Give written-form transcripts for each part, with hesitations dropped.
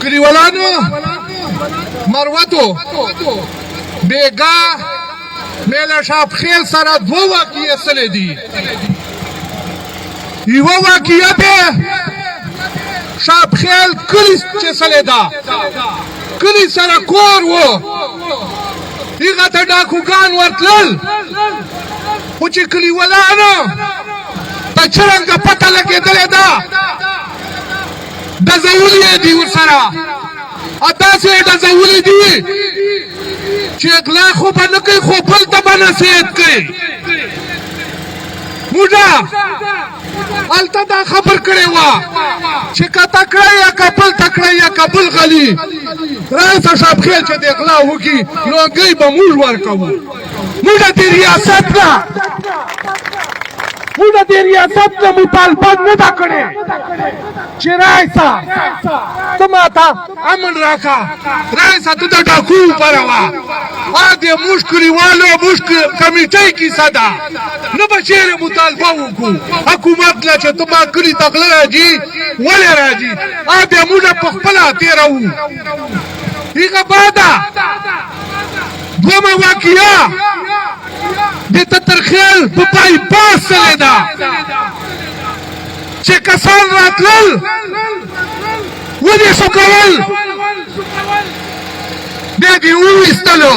کلیوالانو مروتو بیگا میله شاپ خیل سره دو واقعیه سلی دی یو واقعیه ده شاپ خیل کلی چه سلی دا کلی سره کور و ایغا تا ڈاکوگان ورتلل خو چې کلیوالانو تا چرنگا پتا لگه دلی دا دزولی دی ورسره اتاسې دزولی دی چې اغلا خو به نه کوي خو بل ته به نصیحت کوي موږه هلته دا خبر کړې وه چې که تکړه یا که بل تکړه یا که بل غلي راسه شاپخیل چې د اغلا وکړي لونګۍ به موږ ورکوو موږ د ریاست نه موږ د ریاست نه مطالبه نه ده کړې چې رایسه ته ماته امن راکړه رایسه ته د ډاکو وپروه د موږ کلیوالو موږ کمیټۍ کیسه ده نه به چېرې مطالبه وکړو حکومت له چې ته ما کلي ته غله راځي ولې راځي بیا موږ په خپله تېروو هغه بعده دومه واقعه د تترخیل په بایپاس سلی ده چې کسان راتلل ودې شو کول بیا دې وویستلو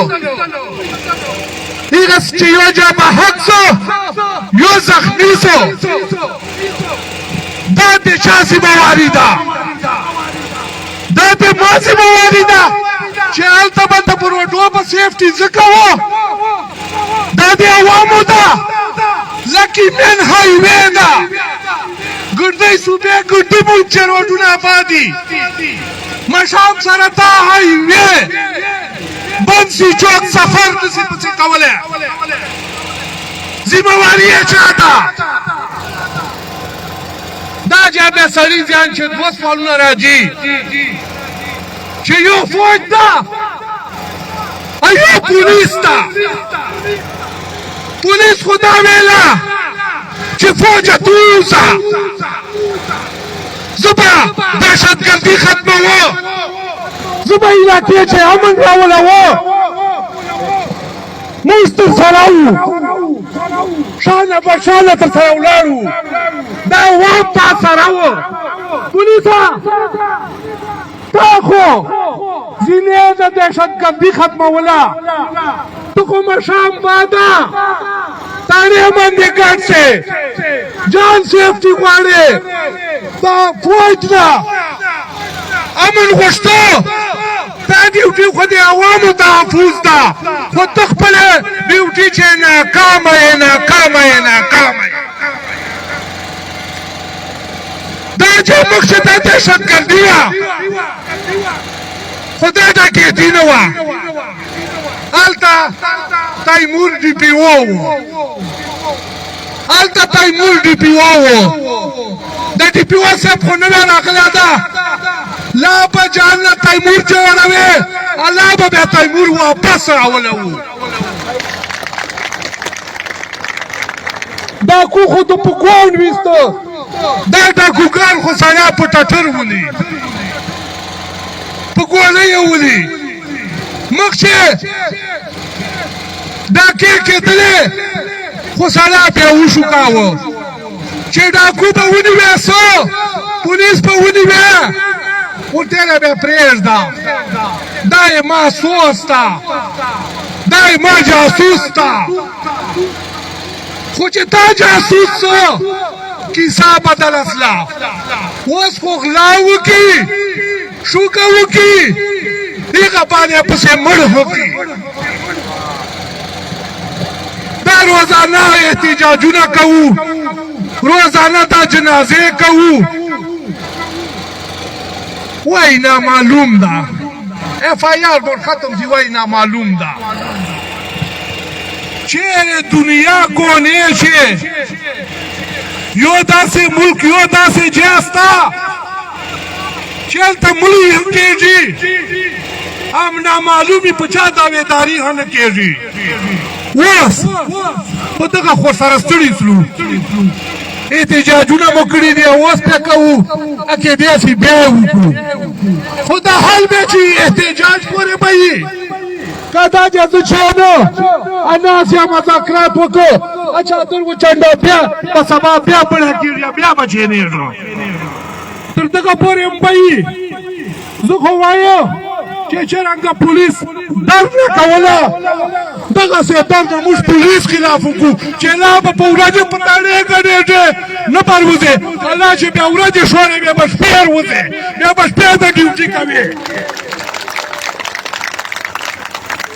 هغه چې یو جا محک سو یو زخمی سو دا د چا ذمهواري ده دا د ما ذمهواري ده چې هلته به د پروډو په سیفټي ځکه وه دا د عوامو ده لکي مین هایوې ده ګردۍ صوبې ګردي ملک چې روډونه آباد دي مشام سره دا هایوې بند سي چوک سفر نسي پسې کولی ذمهواري یې چا ده دا جا بیا سړي ځان چې دوه سوالونه راځي چې یو فوج ده او یو پولیس ده پولیس خو دا ویله چې فوجه تووځه زه به دهشتګردي ختموو زه به علاقې چې امن راولوو موږ تر سره وو شانه به شانه تر سره ولاړو دا عوام تا سره وو پولیسه تا خو ځینې د دهشتګردي ختموله ته خو مشام باده تاڼې باندې ګډ شې جان سیفټي غواړې دا فوج نه امن غوښتو دا ډیوټي خو د عوامو تحفظ ده خو ته خپله ډیوټي چې ناکامه یې ناکامه یې ناکامه یې دا چې مخکې دا دهشتګردي وه خو دا ډکیتي نه وه هلته تیمور ډي پي او و هلته تیمور ډي پي او و د ډي پي او صاحب خو نه ده راغلی ده لا به جان نه تیمور جوړوې الله به بیا تیمور واپس راولوو ډاکو خو د پکوان ویسته دا ډاکوګان خو سړی په ټټر ولي په ګولۍ یې ولي مخکې ډاکې کېدلې خو سړی بیا وشوکاوه چې ډاکو به ونیوې څه پولیس به ونیوې ورته بیا پرېږده دا یې محسوس ده دا یې ما جاسوس ده خو چې تا جاسوس څه کیسه بدله سله اوس خو غلا وکړي شوکه وکړي هغه باندې پسې مړ وکړي دا روزانه احتجاجونه کوو روزانه دا جنازې کوو وای نامعلوم ده اف آی آر ور ختم دی وای نامعلوم ده چیرې دنیا کونې شي یو داسې ملک یو داسې جاستا چې هلته مړي هم کېږي هم نامعلومي په چا دعوېداري هم نه کېږي اوس په دغه خو سره ستړي سلو احتجاجونه مو کړي دي اوس پې کوو کېدای شي بیا یې وکړو خو دا حال به چې احتجاج پورې به وي که دا جزو چانو اناس یا مذاکرات وکړو چادر وچنډو بیا په سبا بیا بړه کېږي بیا به چینېږو تر دغه پورې هم به وي زه خو وایم چې څرنګه پولیس درد نه کوله دغسې درد موږ پولیس خلاف وکړو چې لا به په ورځې په تاړې ګډېږې نه پروځې کله چې بیا ورځې شوړې بیا به شپې وځې بیا به شپې د ډیوټي کوې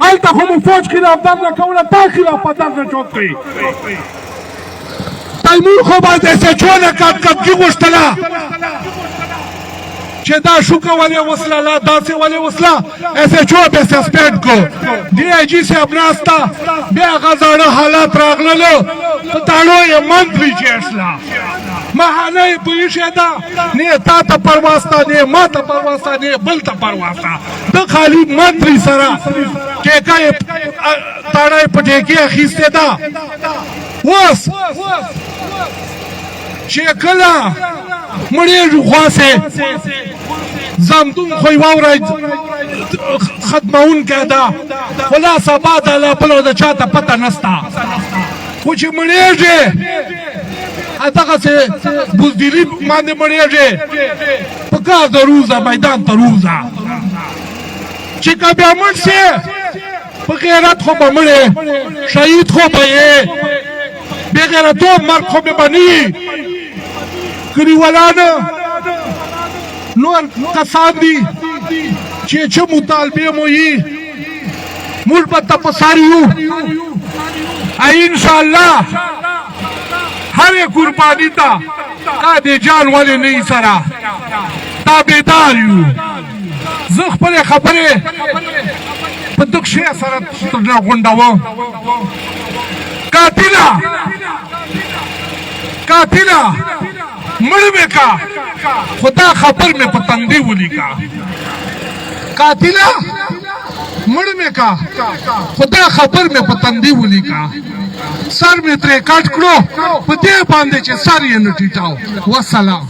هلته خو مو فوج خلاف درد نه کوله تا خلاف په درد نه چوک کوي تیمور خو باید ایس ایچ او نه کارکردګي غوښتله چې دا شوکه ولې وسله لا داسې ولې وسله ایس ایچ او بیا سسپینډ کړو ډي آی جي صاحب ناسته بیا هغه زاړه حالات راغللو په تاړو یې منتري چېشله محانه یې په ایښې ده نه تا ته پروا سته نه ما ته پروا سته نه بل ته پروا سته د خالي منتري سره ټیکه یې تاړه یې په ټیکې اخیستې ده اوس چې کله مړېږو خواسې زمدون خو یې واوره ختموونکی ده خو لا سبا ده لا بله د چا ته پته نسته خو چې مړېږې دغسې بزدلي باندې مړېږې په کار د روزه میدان ته روزه چې که بیا مړ شې په غیرت خو به مړې شهید خو به یې بې غیرتوب مرګ خو به نه وي کلیوالان نور کسان دي چې څه مطالبې مو وي موږ به تپسار یو انشاءالله هرې قرباني ته قادر جان ولې نه یي سره تابعدار یو زه خپلې خبرې په دغ شی سره راغونډوم قاتله مړ مې کا خدا خبر مې په تندي ولیکا قاتله مړ مې کا خدا خبر مې په تندي ولیکا سر مې ترې کټ کړو په دې باندې چې سر یې نه ټیټاو والسلام